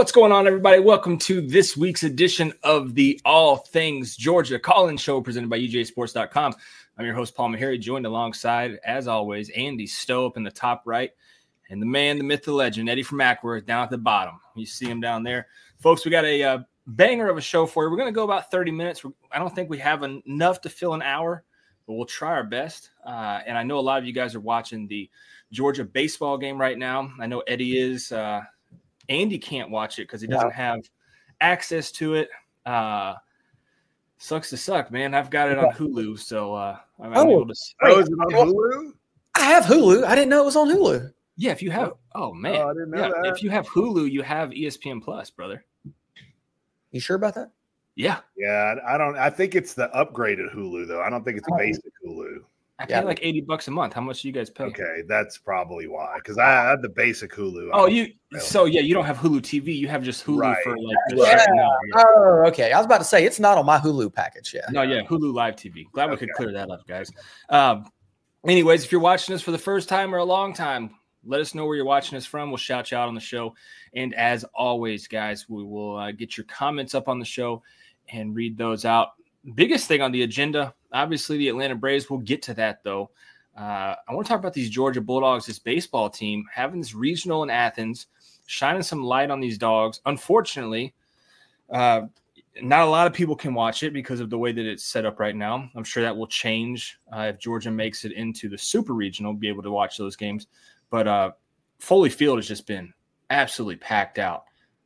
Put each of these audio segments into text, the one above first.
What's going on, everybody? Welcome to this week's edition of the All Things Georgia Call-In Show presented by UGAsports.com. I'm your host, Paul Maharry, joined alongside, as always, Andy Stowe up in the top right, and the man, the myth, the legend, Eddie from Acworth down at the bottom. You see him down there. Folks, we got a banger of a show for you. We're going to go about 30 minutes. I don't think we have enough to fill an hour, but we'll try our best. And I know a lot of you guys are watching the Georgia baseball game right now. I know Eddie is. Andy can't watch it because he doesn't have access to it. Sucks to suck, man. I've got it on Hulu, so I'm able to. Oh, is it on Hulu? I have Hulu. I didn't know it was on Hulu. Yeah, if you have. Oh man, I didn't know that. If you have Hulu, you have ESPN Plus, brother. You sure about that? Yeah. Yeah, I don't. I think it's the upgraded Hulu though. I don't think it's a basic Hulu. I pay like $80 a month. How much do you guys pay? Okay, that's probably why. Because I had the basic Hulu. Oh, you don't have Hulu TV. You have just Hulu for like. Oh, okay. I was about to say it's not on my Hulu package. Yeah. No, yeah, Hulu Live TV. Glad we could clear that up, guys. Anyways, if you're watching us for the first time or a long time, let us know where you're watching us from. We'll shout you out on the show. And as always, guys, we will get your comments up on the show and read those out. Biggest thing on the agenda, obviously the Atlanta Braves. We'll get to that, though. I want to talk about these Georgia Bulldogs, this baseball team, having this regional in Athens, shining some light on these dogs. Unfortunately, not a lot of people can watch it because of the way that it's set up right now. I'm sure that will change if Georgia makes it into the super regional, be able to watch those games. But Foley Field has just been absolutely packed out.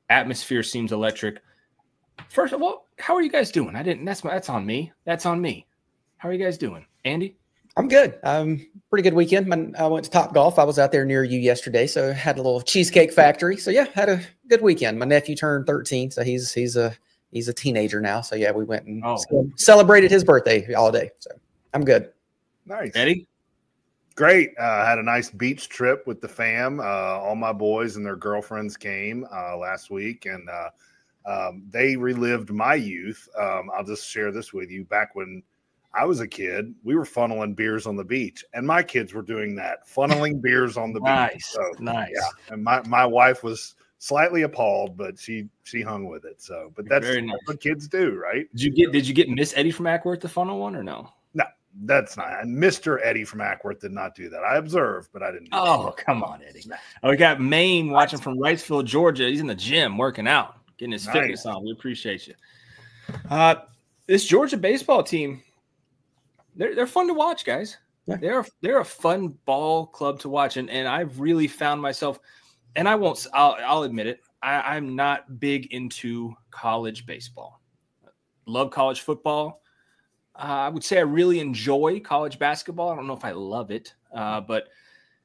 Atmosphere seems electric. First of all, how are you guys doing? That's on me. That's on me. How are you guys doing? Andy? I'm good. Pretty good weekend. I went to Top Golf. I was out there near you yesterday, so had a little cheesecake factory. So yeah, had a good weekend. My nephew turned 13, so he's a teenager now. So yeah, we went and celebrated his birthday all day. So I'm good. Nice. Eddie? Great. Had a nice beach trip with the fam. All my boys and their girlfriends came last week, and they relived my youth. I'll just share this with you. Back when I was a kid, we were funneling beers on the beach, and my kids were doing that, funneling beers on the beach. So, nice. Yeah. And my wife was slightly appalled, but she hung with it. So, but that's what kids do, right? Did you get Miss Eddie from Acworth to funnel one or no? No, that's not. And Mr. Eddie from Acworth did not do that. I observed, but I didn't. Come on, Eddie. Oh, we got Maine watching from Wrightsville, Georgia. He's in the gym working out, getting his fitness on. We appreciate you. This Georgia baseball team, they're fun to watch, guys. Yeah. They're a fun ball club to watch, and I've really found myself, and I'll admit it, I'm not big into college baseball. Love college football. I would say I really enjoy college basketball. I don't know if I love it, but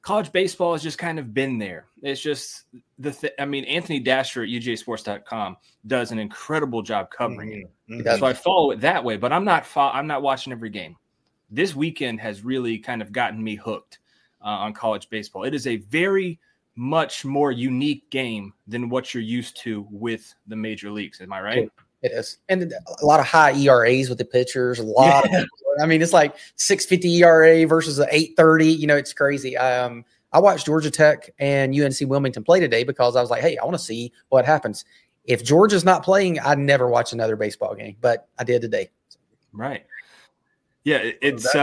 college baseball has just kind of been there. It's just Anthony Dasher at UGAsports.com does an incredible job covering it. Mm-hmm. So I follow it that way, but I'm not watching every game. This weekend has really kind of gotten me hooked on college baseball. It is a very much more unique game than what you're used to with the major leagues. Am I right? It is. And a lot of high ERAs with the pitchers. It's like 6.50 ERA versus an 8.30. It's crazy. I watched Georgia Tech and UNC Wilmington play today because I was like, hey, I want to see what happens. If Georgia's not playing, I'd never watch another baseball game, but I did today. Right. Yeah, it's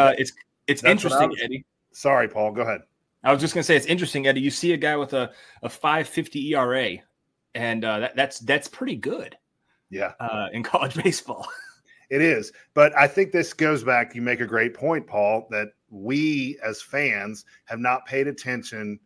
interesting, Eddie. Sorry, Paul. Go ahead. I was just going to say it's interesting, Eddie. You see a guy with a 5.50 ERA, and that's pretty good. Yeah. In college baseball. It is. But I think this goes back. You make a great point, Paul, that we as fans have not paid attention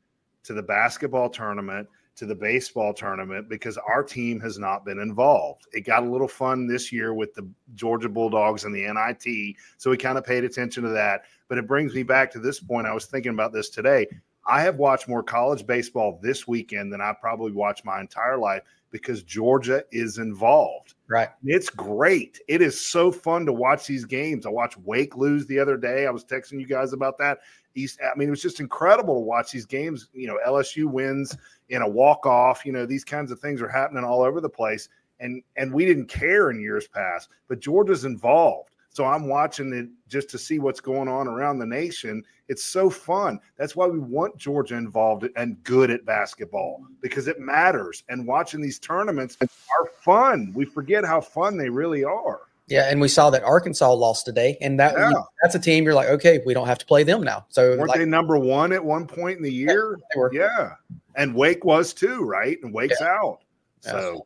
to the basketball tournament, to the baseball tournament, because our team has not been involved. It got a little fun this year with the Georgia Bulldogs and the NIT, so we kind of paid attention to that. But it brings me back to this point. I was thinking about this today. I have watched more college baseball this weekend than I probably watched my entire life because Georgia is involved. Right. It's great. It is so fun to watch these games. I watched Wake lose the other day. I was texting you guys about that. It was just incredible to watch these games. LSU wins in a walk-off. These kinds of things are happening all over the place. And we didn't care in years past. But Georgia's involved. So I'm watching it just to see what's going on around the nation. It's so fun. That's why we want Georgia involved and good at basketball, because it matters. And watching these tournaments are fun. We forget how fun they really are. Yeah, and we saw that Arkansas lost today, and that's a team you're like, okay, we don't have to play them now. So weren't they number one at one point in the year? Yeah, they were. Yeah, and Wake was too, right? And Wake's out. So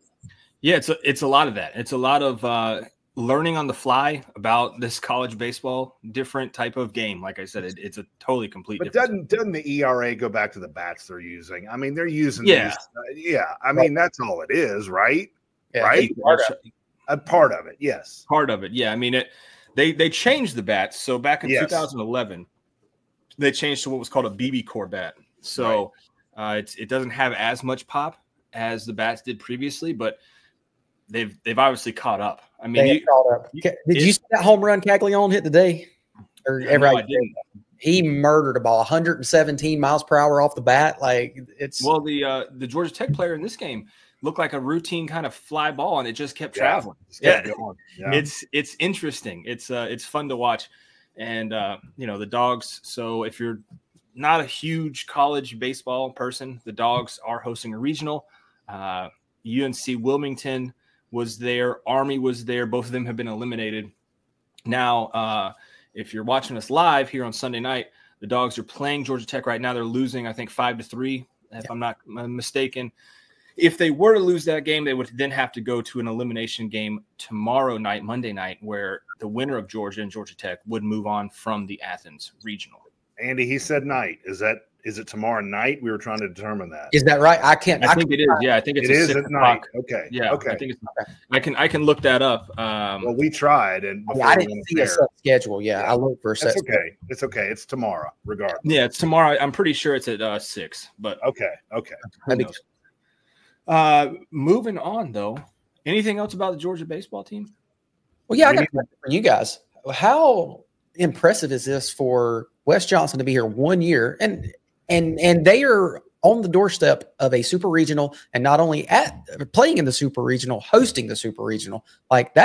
yeah, it's a lot of that. It's a lot of learning on the fly about this college baseball, different type of game. Like I said, it's a totally complete. But different doesn't the ERA go back to the bats they're using? I mean, they're using these. I mean, that's all it is, right? Yeah, right. A part of it, yes. Part of it, yeah. I mean, they changed the bats. So back in 2011, they changed to what was called a BB core bat. So it doesn't have as much pop as the bats did previously, but they've obviously caught up. I mean, did you see that home run Caglione hit today? Or I didn't. He murdered a ball, 117 miles per hour off the bat. Like the Georgia Tech player in this game looked like a routine kind of fly ball, and it just kept traveling. It's interesting. It's fun to watch, and the Dawgs. So if you're not a huge college baseball person, the Dawgs are hosting a regional. UNC Wilmington was there. Army was there. Both of them have been eliminated. Now, if you're watching us live here on Sunday night, the Dawgs are playing Georgia Tech right now. They're losing, I think, 5-3, if I'm not mistaken. If they were to lose that game, they would then have to go to an elimination game tomorrow night, Monday night, where the winner of Georgia and Georgia Tech would move on from the Athens regional. Andy, he said night. Is it tomorrow night? We were trying to determine that. Is that right? I think it is. Yeah, I think it's at night. Okay. Yeah. Okay. I think I can look that up. Well, we tried, and I didn't see a set schedule. Yeah, I looked for a set. It's okay. It's tomorrow, regardless. Yeah, it's tomorrow. I'm pretty sure it's at 6. But okay. Moving on, though. Anything else about the Georgia baseball team? Well, yeah, I got a question for you guys. How impressive is this for Wes Johnson to be here 1 year, and they are on the doorstep of a super regional, and not only playing in the super regional, hosting the super regional. Like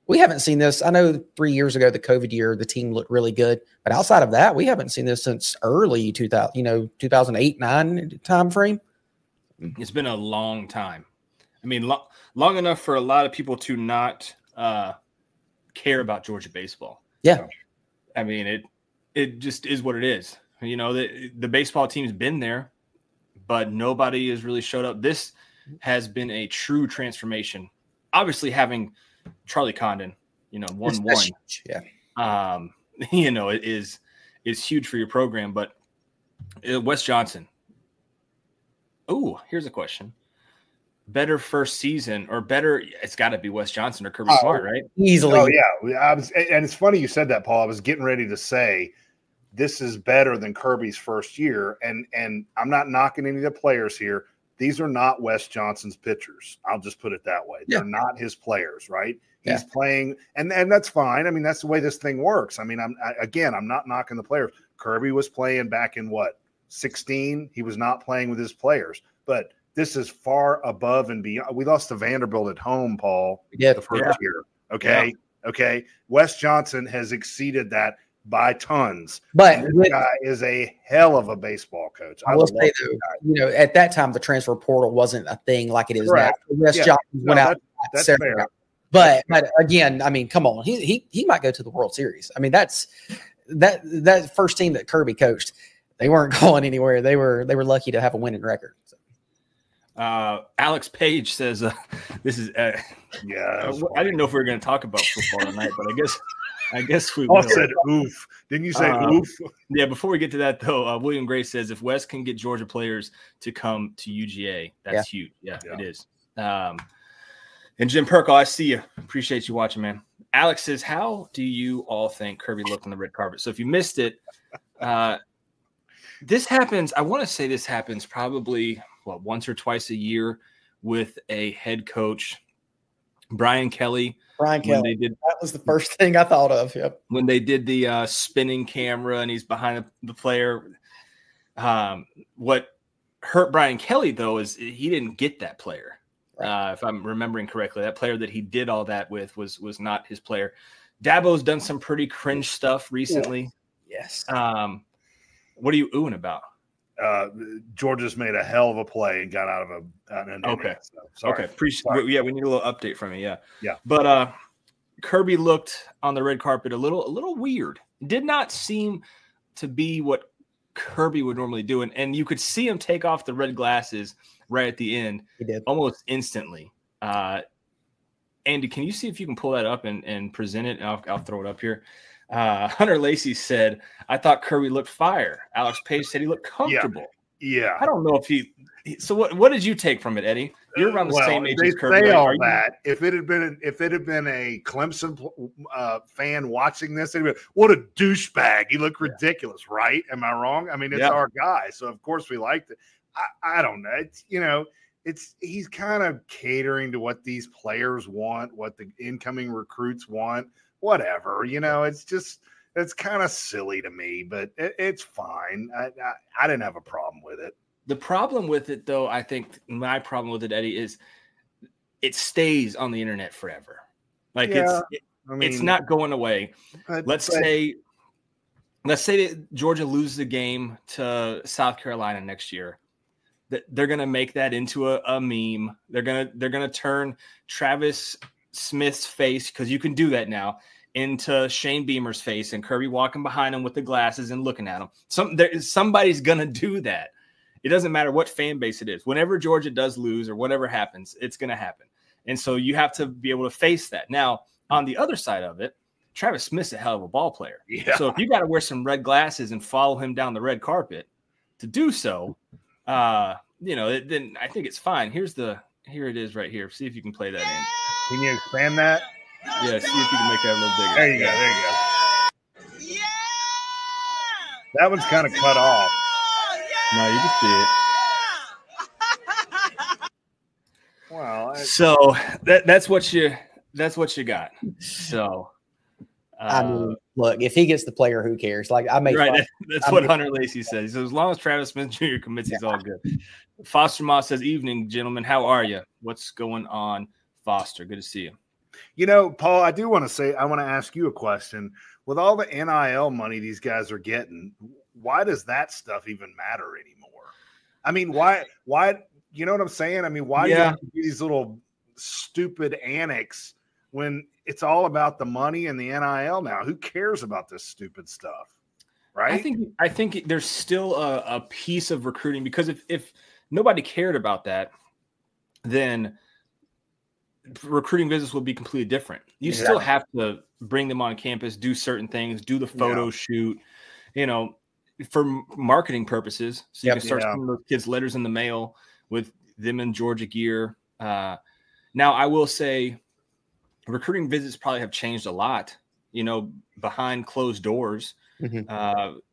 we haven't seen this. I know 3 years ago, the COVID year, the team looked really good, but outside of that, we haven't seen this since early 2008-9 time frame. It's been a long time. I mean, long enough for a lot of people to not care about Georgia baseball. Yeah. I mean, it just is what it is. The baseball team's been there, but nobody has really showed up. This has been a true transformation. Obviously, having Charlie Condon, 1-1. Yeah. It is huge for your program. But Wes Johnson. Oh, here's a question. Better first season or better? It's got to be Wes Johnson or Kirby Smart, right? Easily. Oh, yeah. And it's funny you said that, Paul. I was getting ready to say this is better than Kirby's first year. And I'm not knocking any of the players here. These are not Wes Johnson's pitchers. I'll just put it that way. They're not his players, right? He's playing, and that's fine. I mean, that's the way this thing works. I mean, I'm not knocking the players. Kirby was playing back in 16. He was not playing with his players, but this is far above and beyond. We lost to Vanderbilt at home, Paul, the first year. Okay. Yeah. Okay. Wes Johnson has exceeded that by tons. But this guy is a hell of a baseball coach. I will say, though, at that time, the transfer portal wasn't a thing like it is now. Wes Johnson went out. That's fair. But again, I mean, come on, he might go to the World Series. I mean, that first team that Kirby coached, they weren't going anywhere. They were lucky to have a winning record. So. Alex Page says, "This is I didn't know if we were going to talk about football tonight, but I guess we will." Said oof. Didn't you say oof? Yeah. Before we get to that, though, William Gray says if Wes can get Georgia players to come to UGA, that's huge. Yeah, it is. And Jim Perkle, I see you. Appreciate you watching, man. Alex says, how do you all think Kirby looked on the red carpet? So if you missed it, this happens. I want to say this happens probably once or twice a year with a head coach, Brian Kelly. That was the first thing I thought of. Yep. When they did the spinning camera and he's behind the player. What hurt Brian Kelly, though, is he didn't get that player. If I'm remembering correctly, that player that he did all that with was not his player. Dabo's done some pretty cringe stuff recently. Yes. What are you oohing about? Georgia's made a hell of a play and got out of an okay. So, sorry. Okay. Yeah, we need a little update from you. Yeah. But Kirby looked on the red carpet a little weird. Did not seem to be what Kirby would normally do, and you could see him take off the red glasses right at the end. He did almost instantly. Andy, can you see if you can pull that up and present it? And I'll throw it up here. Hunter Lacey said, "I thought Kirby looked fire." Alex Page said he looked comfortable. Yeah. I don't know if he. So what did you take from it, Eddie? You're around the same age as Kirby. Say all that. If it had been a Clemson fan watching this, they'd be like, what a douchebag! He looked ridiculous, right? Am I wrong? I mean, it's our guy, so of course we liked it. I don't know. He's kind of catering to what these players want, what the incoming recruits want. Whatever, it's kind of silly to me, but it's fine. I didn't have a problem with it. The problem with it, though, I think my problem with it, Eddie, is it stays on the internet forever. Like it's not going away. Let's say that Georgia loses the game to South Carolina next year. That they're going to make that into a meme. They're gonna turn Travis Smith's face, because you can do that now, into Shane Beamer's face, and Kirby walking behind him with the glasses and looking at him. Somebody's gonna do that. It doesn't matter what fan base it is. Whenever Georgia does lose or whatever happens, it's gonna happen. And so you have to be able to face that. Now, on the other side of it, Travis Smith's a hell of a ball player. Yeah. So if you got to wear some red glasses and follow him down the red carpet to do so, then I think it's fine. Here it is right here. See if you can play that in. Can you expand that? Yeah, see if you can make that a little bigger. There you go. Yeah! That one's kind of cut off. No, you can see it. Well, so that's what you got. So I mean, look, if he gets the player, who cares? Like I made right. That's what Hunter Lacey says. He says, as long as Travis Smith Jr. commits, he's all good. Foster Moss says, "Evening, gentlemen. How are you? What's going on, Foster? Good to see you." Paul, I do want to ask you a question. With all the NIL money these guys are getting, why does that stuff even matter anymore? I mean, why, you know what I'm saying? I mean, why do you have to do these little stupid annex when it's all about the money and the NIL now? Who cares about this stupid stuff? Right. I think there's still a piece of recruiting, because if nobody cared about that, then recruiting business would be completely different. You still have to bring them on campus, do certain things, do the photo shoot, for marketing purposes. So you can start sending those kids letters in the mail with them in Georgia gear. Now, I will say recruiting visits probably have changed a lot, behind closed doors.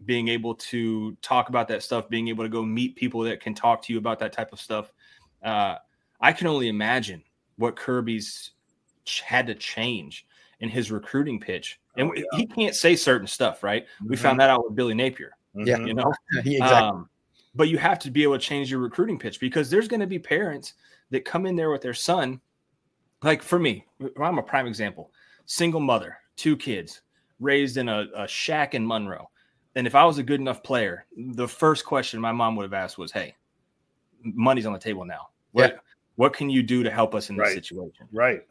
Being able to talk about that stuff, being able to go meet people that can talk to you about that type of stuff. I can only imagine what Kirby's had to change in his recruiting pitch. And he can't say certain stuff, right? We found that out with Billy Napier. Yeah. Exactly. But you have to be able to change your recruiting pitch, because there's going to be parents that come in there with their son. Like for me, I'm a prime example. Single mother, 2 kids, raised in a shack in Monroe. And if I was a good enough player, the first question my mom would have asked was, "Hey, money's on the table now. What can you do to help us in this situation?" Right.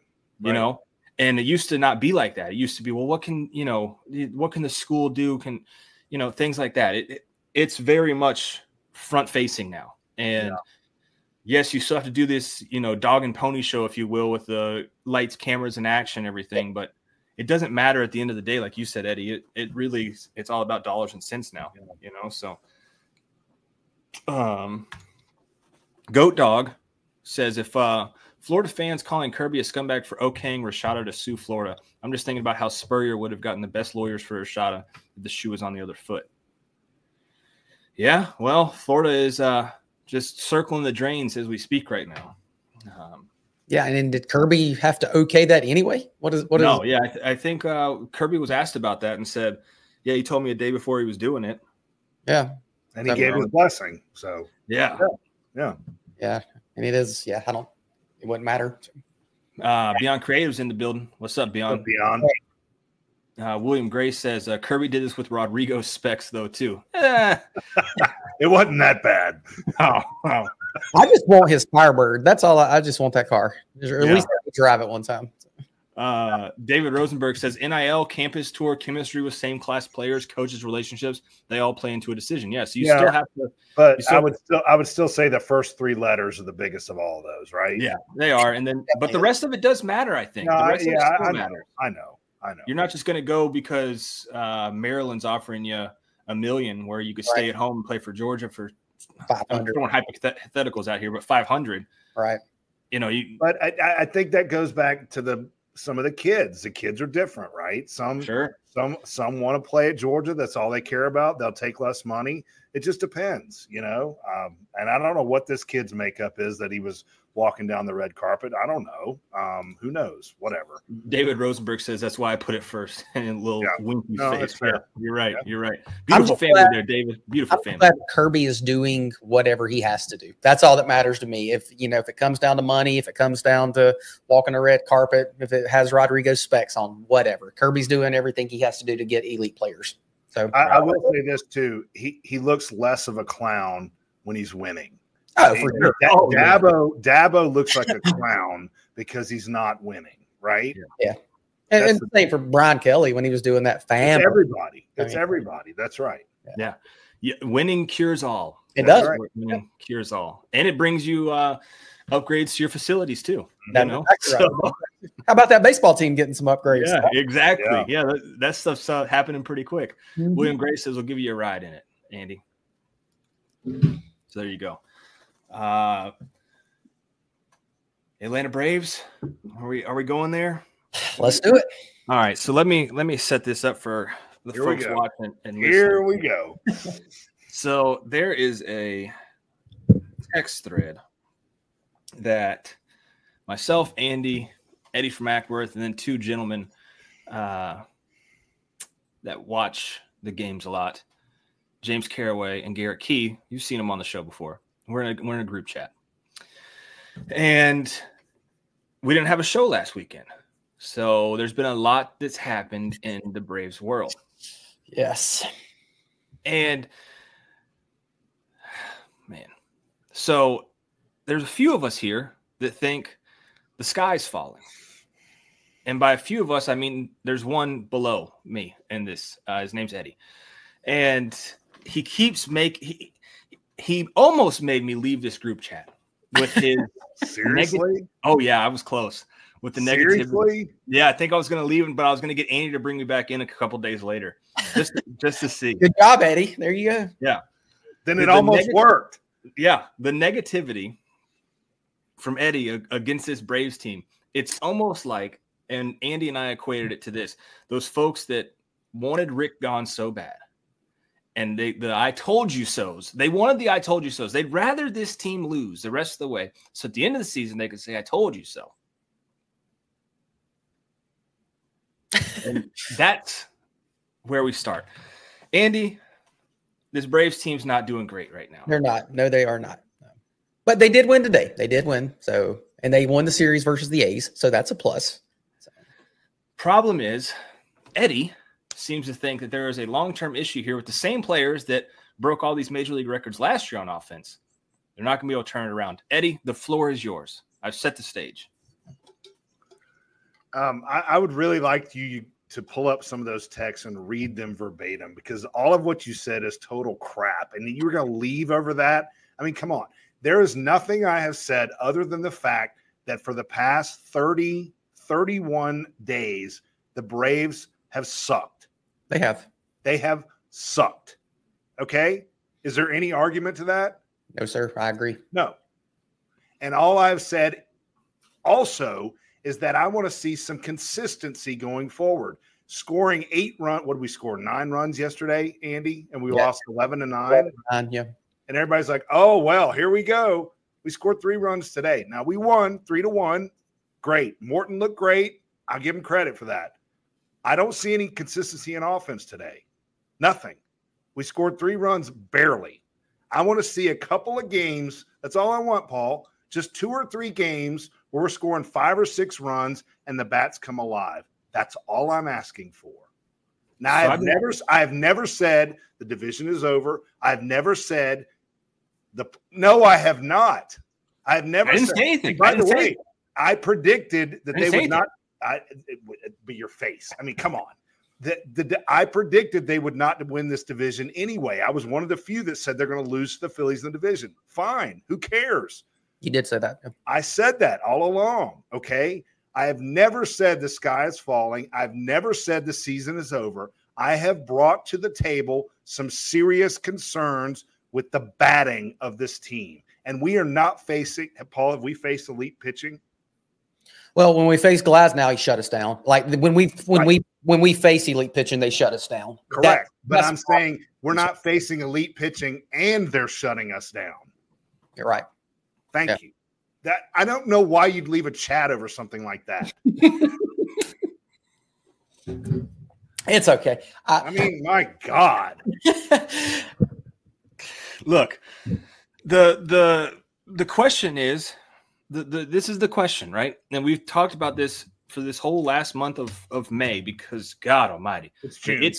And it used to not be like that. It used to be, well, what can the school do? Things like that. It's very much front facing now. And yes, you still have to do this, dog and pony show, if you will, with the lights, cameras, and action, everything. But it doesn't matter at the end of the day. Like you said, Eddie, it's all about dollars and cents now, so. Goat Dog says, if Florida fans calling Kirby a scumbag for okaying Rashada to sue Florida, I'm just thinking about how Spurrier would have gotten the best lawyers for Rashada if the shoe was on the other foot. Yeah, well, Florida is just circling the drains as we speak right now. And then did Kirby have to okay that anyway? I think Kirby was asked about that and said, he told me a day before he was doing it. Yeah. And he gave his blessing. So, yeah. And it is, it wouldn't matter. Beyond Creative's in the building. What's up, Beyond? William Gray says Kirby did this with Rodrigo's specs, though, too. It wasn't that bad. Oh. I just want his Firebird. That's all. I just want that car. Or at least I drive it one time. David Rosenberg says NIL, campus tour, chemistry with same class players, coaches, relationships, they all play into a decision. Yeah, so you still have to. But I would still say the first 3 letters are the biggest of all of those, right? Yeah, they are. And then, but the rest of it does matter, I think. The rest of it still matters. I know. You're not just going to go because Maryland's offering you $1 million where you could stay at home and play for Georgia for 500. I'm throwing hypotheticals out here, but 500. Right. But I think that goes back to some of the kids. The kids are different, right? Some want to play at Georgia. That's all they care about. They'll take less money. It just depends, And I don't know what this kid's makeup is that he was walking down the red carpet. I don't know. Who knows? Whatever. David Rosenberg says that's why I put it first. And a little winky face. That's fair. Yeah, you're right. Yeah. You're right. Beautiful family there, David. Beautiful family. Glad Kirby is doing whatever he has to do. That's all that matters to me. If it comes down to money, if it comes down to walking a red carpet, if it has Rodrigo's specs on, whatever. Kirby's doing everything he has to do to get elite players. So I will say this too. He looks less of a clown when he's winning. Oh, for sure. Dabo looks like a clown because he's not winning, right? Yeah. And the same for Brian Kelly when he was doing that fan. It's everybody. That's right. Yeah. Winning cures all. It does. Right. Winning cures all. And it brings you upgrades to your facilities too. How about that baseball team getting some upgrades? Yeah, exactly. Yeah, that stuff's happening pretty quick. Mm-hmm. William Gray says we'll give you a ride in it, Andy. So there you go. Atlanta Braves. Are we going there? Let's do it. All right. So let me set this up for the folks watching and listening. Here we go. So there is a text thread that myself, Andy, Eddie from Acworth, and then 2 gentlemen that watch the games a lot, James Caraway and Garrett Key. You've seen them on the show before. We're in a group chat. And we didn't have a show last weekend. So there's been a lot that's happened in the Braves world. Yes. And man, so there's a few of us here that think the sky's falling. And by a few of us, I mean there's one below me in this. His name's Eddie. And he keeps he almost made me leave this group chat with his seriously. Oh yeah, I was close with the negativity. Seriously? Yeah, I think I was going to leave him, but I was going to get Andy to bring me back in a couple days later, just to see. Good job, Eddie. There you go. Yeah. Then it almost worked. Yeah, the negativity from Eddie against this Braves team. It's almost like, and Andy and I equated it to this: those folks that wanted Rick gone so bad. And the I told you so's. They wanted the I told you so's. They'd rather this team lose the rest of the way. So at the end of the season, they could say, I told you so. And that's where we start. Andy, this Braves team's not doing great right now. They're not. No, they are not. No. But they did win today. They did win. So, and they won the series versus the A's. So that's a plus. So. Problem is, Eddie seems to think that there is a long-term issue here with the same players that broke all these major league records last year on offense. They're not going to be able to turn it around. Eddie, the floor is yours. I've set the stage. I would really like you to pull up some of those texts and read them verbatim, because all of what you said is total crap. And you were going to leave over that. I mean, come on. There is nothing I have said other than the fact that for the past 31 days, the Braves have sucked. They have sucked. Okay. Is there any argument to that? No, sir. I agree. No. And all I've said also is that I want to see some consistency going forward. Scoring 8 runs. What did we score? 9 runs yesterday, Andy? And we lost 11-9. Yeah. And everybody's like, oh, well, here we go. We scored 3 runs today. Now we won 3-1. Great. Morton looked great. I'll give him credit for that. I don't see any consistency in offense today. Nothing. We scored 3 runs barely. I want to see a couple of games. That's all I want, Paul. Just 2 or 3 games where we're scoring 5 or 6 runs and the bats come alive. That's all I'm asking for. Now, I've never said the division is over. I've never said no, I have not. I've never I didn't said say anything. By the way, I predicted that they would not. It would be your face. I mean, come on. I predicted they would not win this division anyway. I was one of the few that said they're going to lose to the Phillies in the division. Fine. Who cares? You did say that. I said that all along. Okay. I have never said the sky is falling. I've never said the season is over. I have brought to the table some serious concerns with the batting of this team. And we are not facing, Paul, have we faced elite pitching? Well, when we face Glasnow, he shut us down. Like when we face elite pitching, they shut us down. Correct. But I'm saying we're not facing elite pitching and they're shutting us down. You're right. Thank you. That I don't know why you'd leave a chat over something like that. It's okay. I mean, my God. Look, the question is. This is the question, right? And we've talked about this for this whole last month of May because God Almighty, it's June.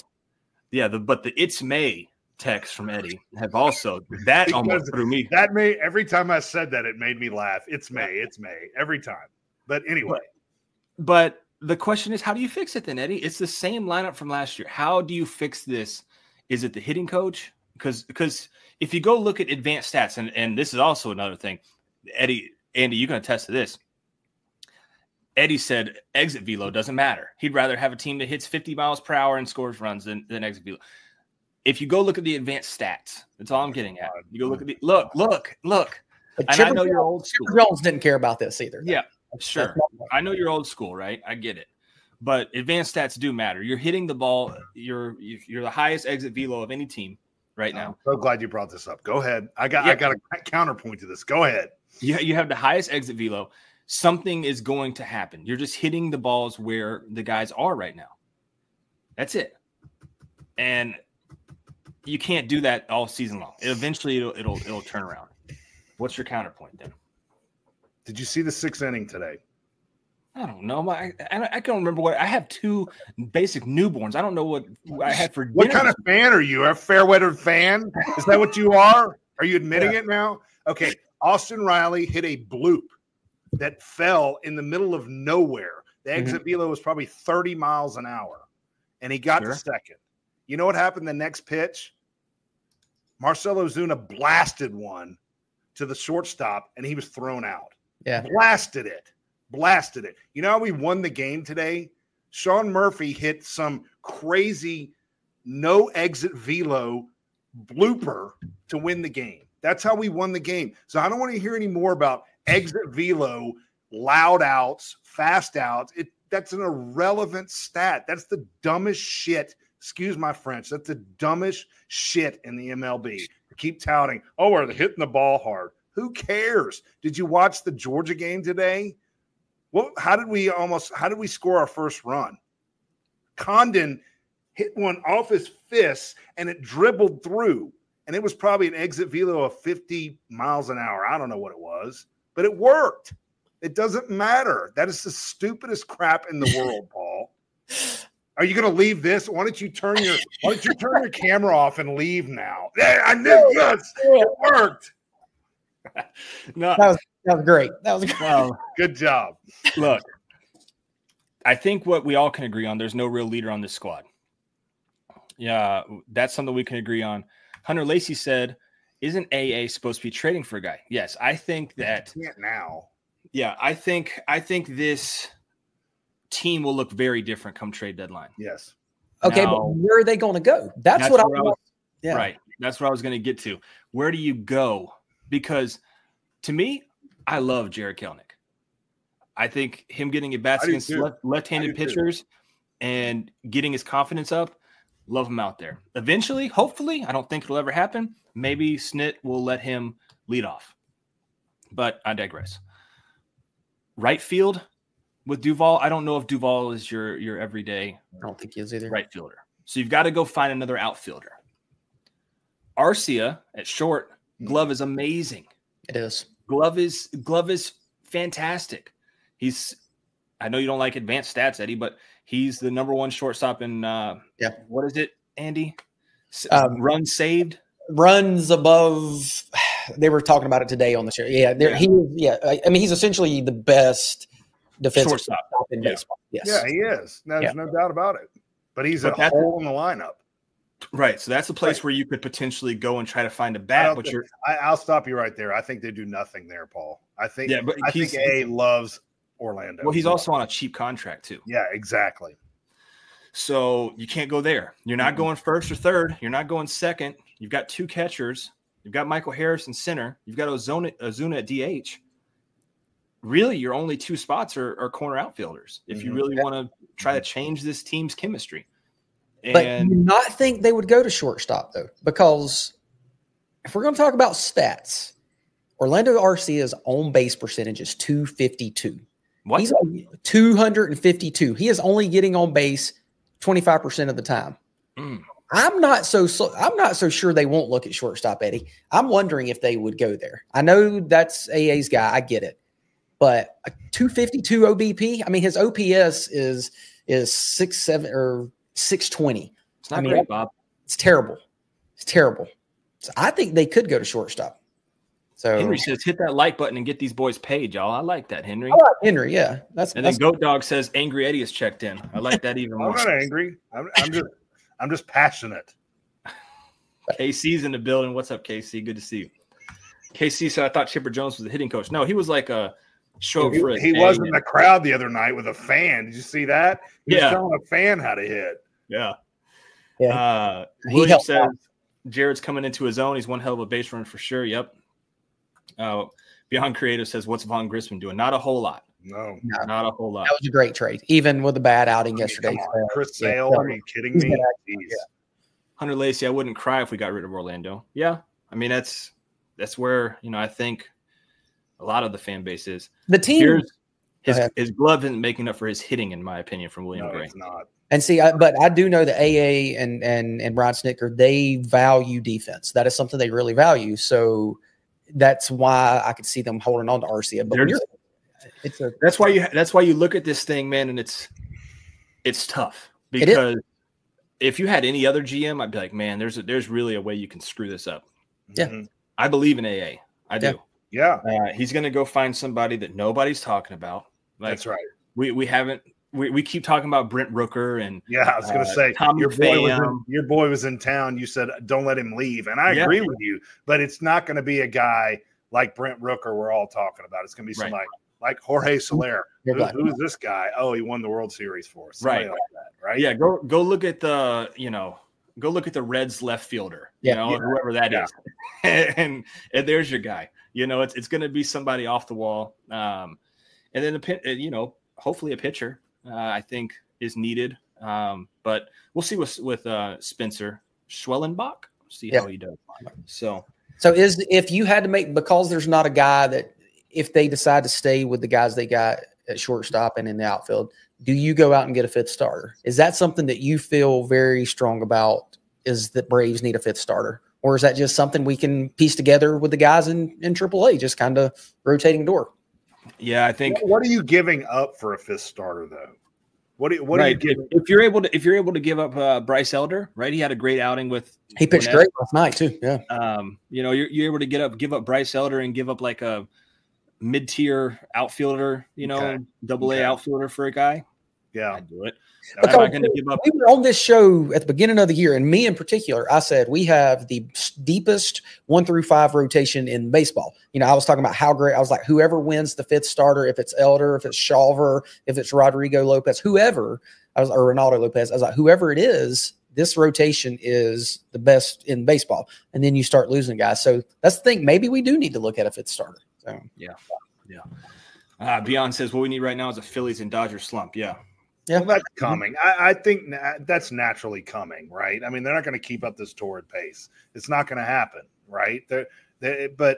But the "It's May" text from Eddie have also that almost threw me. That May every time I said that it made me laugh. It's May every time. But anyway, but the question is, how do you fix it then, Eddie? It's the same lineup from last year. How do you fix this? Is it the hitting coach? Because if you go look at advanced stats, and this is also another thing, Andy, you can attest to this. Eddie said exit velo doesn't matter. He'd rather have a team that hits 50 miles per hour and scores runs than exit velo. If you go look at the advanced stats, that's all I'm getting at. You go look at the look. And I know you're old school. Jones didn't care about this either. Yeah, sure. I know you're old school, right? I get it. But advanced stats do matter. You're hitting the ball. You're the highest exit velo of any team right now. I'm so glad you brought this up. Go ahead. I got a counterpoint to this. Go ahead. You have the highest exit velo. Something is going to happen. You're just hitting the balls where the guys are right now. That's it. And you can't do that all season long. Eventually, it'll turn around. What's your counterpoint then? Did you see the 6th inning today? I don't know. I can't remember what I have. 2 basic newborns. I don't know what I had for dinner. What kind of fan are you? A fair-weather fan? Is that what you are? Are you admitting it now? Okay. Austin Riley hit a bloop that fell in the middle of nowhere. The exit velo was probably 30 miles an hour, and he got to second. You know what happened the next pitch? Marcell Ozuna blasted one to the shortstop, and he was thrown out. Yeah. Blasted it. You know how we won the game today? Sean Murphy hit some crazy no exit velo blooper to win the game. That's how we won the game. So I don't want to hear any more about exit velo, loud outs, fast outs. That's an irrelevant stat. That's the dumbest shit. Excuse my French. That's the dumbest shit in the MLB. To keep touting, we're hitting the ball hard. Who cares? Did you watch the Georgia game today? How did we score our first run? Condon hit one off his fists and it dribbled through. And it was probably an exit velo of 50 miles an hour. I don't know what it was, but it worked. It doesn't matter. That is the stupidest crap in the world, Paul. Are you going to leave this? Why don't you turn your camera off and leave now? I knew yes, it worked. No, that was great. That was great. Good job. Look, I think what we all can agree on, there's no real leader on this squad. Yeah, that's something we can agree on. Hunter Lacey said, isn't AA supposed to be trading for a guy? Yes, I think that now. Yeah, I think this team will look very different come trade deadline. Yes. Okay, but where are they going to go? That's what I want. Yeah. Right. That's what I was going to get to. Where do you go? Because to me, I love Jared Kelenic. I think him getting at bats against left-handed pitchers and getting his confidence up, love him out there. Eventually, hopefully, I don't think it'll ever happen. Maybe Snit will let him lead off. But I digress. Right field with Duvall, I don't know if Duvall is your everyday I don't think he is either. Right fielder. So you've got to go find another outfielder. Arcia at short, glove is amazing. It is. Glove is fantastic. I know you don't like advanced stats, Eddie, but He's the #1 shortstop in what is it, Andy? Runs saved. Runs above. They were talking about it today on the show. Yeah, I mean, he's essentially the best defensive shortstop in baseball. Yes. Yeah, he is. There's no doubt about it. But he's a hole in the lineup. Right. So that's a place where you could potentially go and try to find a bat. But I'll stop you right there. I think they do nothing there, Paul. I think A loves Orlando. Well, he's also on a cheap contract too. Yeah, exactly. So you can't go there. You're not going first or third. You're not going second. You've got 2 catchers. You've got Michael Harris in center. You've got Ozuna at DH. Really, your only 2 spots are corner outfielders if you really want to try to change this team's chemistry. But you do not think they would go to shortstop, though, because if we're going to talk about stats, Orlando Arcia's on-base percentage is .252. What? He's 252. He is only getting on base 25% of the time. I'm not so sure they won't look at shortstop, Eddie. I'm wondering if they would go there. I know that's AA's guy. I get it. But a 252 OBP, I mean, his OPS is 6.7 or 620. It's not great, Bob. It's terrible. It's terrible. So I think they could go to shortstop. So Henry says, hit that like button and get these boys paid, y'all. I like that, Henry. I like Henry, yeah. Then Goat Dog says, Angry Eddie is checked in. I like that even more. I'm not angry. I'm just passionate. KC's in the building. What's up, KC? Good to see you. KC said, I thought Chipper Jones was the hitting coach. No, he was like a show up for a He was in the crowd the other night with a fan. Did you see that? He was telling a fan how to hit. Yeah. Yeah. William says, Jared's coming into his own. He's one hell of a base runner for sure. Yep. Beyond Creative says, what's Von Grisman doing? Not a whole lot. No, not a whole lot. That was a great trade, even with a bad outing yesterday. Chris Sale, are you kidding me? Hunter Lacey, I wouldn't cry if we got rid of Orlando. Yeah. I mean, that's where, I think a lot of the fan base is. The team. His glove isn't making up for his hitting, in my opinion, from William Gray. It's not. And see, but I do know that AA and Brian Snicker, they value defense. That is something they really value. So that's why I could see them holding on to Arcia. But that's why you look at this thing, man, and it's tough because if you had any other GM, I'd be like, man, there's really a way you can screw this up. Yeah, I believe in AA. I do. Yeah, he's going to go find somebody that nobody's talking about. Like, that's right. We keep talking about Brent Rooker and I was going to say your boy was in town. You said don't let him leave, and I agree with you. But it's not going to be a guy like Brent Rooker we're all talking about. It's going to be somebody like Jorge Soler. Who is this guy? Oh, he won the World Series for us. Somebody like that, right? Yeah, go look at the go look at the Reds left fielder. Whoever that is, and there's your guy. It's going to be somebody off the wall, and then hopefully a pitcher. I think is needed, but we'll see with Spencer Schwellenbach. See how he does. So if you had to make, because there's not a guy that, if they decide to stay with the guys they got at shortstop and in the outfield, do you go out and get a 5th starter? Is that something that you feel very strong about? Is that Braves need a 5th starter? Or is that just something we can piece together with the guys in AAA, just kind of rotating door? Yeah, I think. What are you giving up for a 5th starter, though? What are you giving? If you're able to give up Bryce Elder, right? He had a great outing with. He pitched great last night too. Yeah. You're able to give up Bryce Elder and give up like a mid-tier outfielder, AA outfielder for a guy. Yeah, I'd do it. We were on this show at the beginning of the year, and me in particular, I said we have the deepest 1 through 5 rotation in baseball. I was talking about how great. I was like, whoever wins the 5th starter, if it's Elder, if it's Shawver, if it's Rodrigo Lopez, whoever, or Ronaldo Lopez, I was like, whoever it is, this rotation is the best in baseball. And then you start losing guys. So that's the thing. Maybe we do need to look at a 5th starter. So Beyond says what we need right now is a Phillies and Dodgers slump. Yeah. Well, that's coming. I think that's naturally coming, right? I mean, they're not going to keep up this torrid pace. It's not going to happen, right? But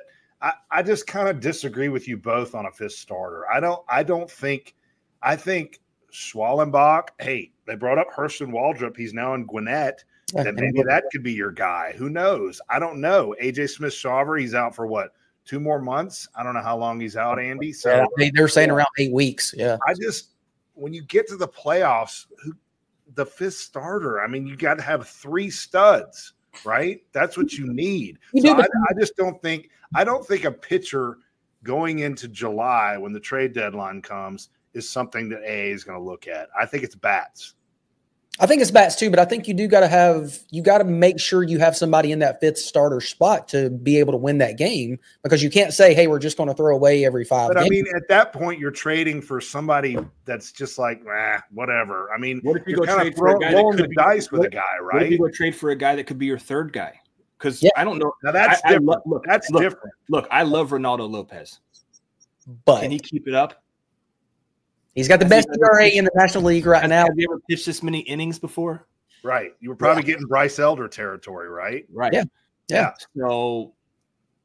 I just kind of disagree with you both on a 5th starter. I think Schwallenbach. Hey, they brought up Hurston Waldrop. He's now in Gwinnett. Then maybe that could be your guy. Who knows? I don't know. AJ Smith-Shawver, he's out for what? 2 more months? I don't know how long he's out, Andy. So they're saying around 8 weeks. Yeah. when you get to the playoffs, the fifth starter, I mean, you got to have 3 studs, right? That's what you need. I just don't think a pitcher going into July when the trade deadline comes is something that AA is going to look at. I think it's bats. I think it's bats too, but I think you got to make sure you have somebody in that 5th starter spot to be able to win that game, because you can't say, hey, we're just going to throw away every 5 games. I mean, at that point, you're trading for somebody that's just like, whatever. I mean, what if you go kind trade of for a guy rolling the dice with a guy, right? What if you go trade for a guy that could be your 3rd guy? Because I don't know. Now that's different. That's different. Look, I love Ronaldo Lopez, but can he keep it up? He's got the best ERA in the National League right now. Have you ever pitched this many innings before? Right. You were probably getting Bryce Elder territory, right? Right. Yeah. So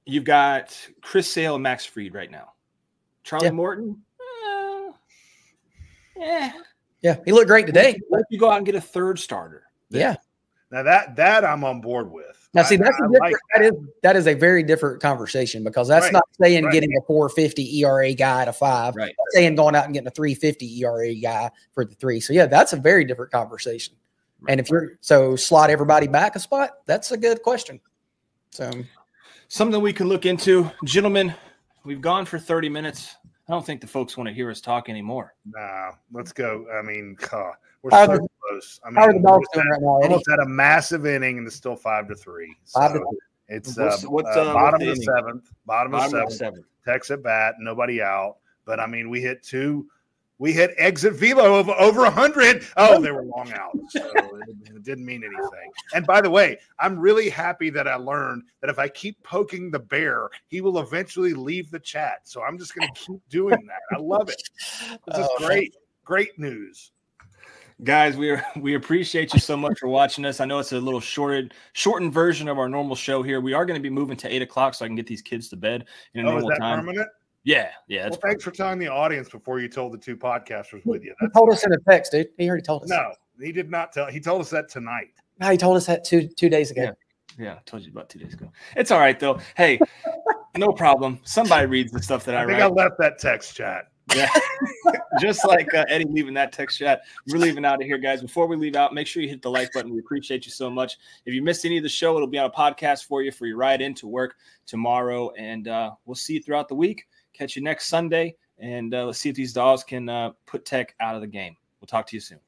you've got Chris Sale and Max Fried right now. Charlie Morton? Yeah. He looked great today. What if you go out and get a 3rd starter? Yeah. Now that I'm on board with. Now, see, that is a very different conversation, because that's not saying getting a 4.50 ERA guy at a 5. Right. That's saying going out and getting a 3.50 ERA guy for the 3. So, yeah, that's a very different conversation. Right. And if slot everybody back a spot, that's a good question. So, something we can look into. Gentlemen, we've gone for 30 minutes. I don't think the folks want to hear us talk anymore. Nah, let's go. I mean, we're so close. I mean, how are the Dawgs doing right now, Eddie? Almost had a massive inning, and it's still 5-3. So 5-3. It's bottom of the 7th. Bottom of the 7th. Tex at bat, nobody out. But I mean, we hit exit velo of over 100. Oh, they were long out. So it didn't mean anything. And by the way, I'm really happy that I learned that if I keep poking the bear, he will eventually leave the chat. So I'm just going to keep doing that. I love it. This is great. Great news. Guys, we appreciate you so much for watching us. I know it's a little shortened version of our normal show here. We are going to be moving to 8 o'clock so I can get these kids to bed in a normal is that time. Permanent? Yeah. Well, thanks for telling the audience before you told the 2 podcasters with you. He told us in a text, dude. He already told us. No, he did not tell. He told us that tonight. No, he told us that two days ago. Yeah, I told you about 2 days ago. It's all right, though. Hey, no problem. Somebody reads the stuff that I write. I left that text chat. Yeah, just like Eddie leaving that text chat. We're leaving out of here, guys. Before we leave out, make sure you hit the like button. We appreciate you so much. If you missed any of the show, it'll be on a podcast for your ride into work tomorrow. And we'll see you throughout the week. Catch you next Sunday. And let's see if these Dawgs can put Tech out of the game. We'll talk to you soon.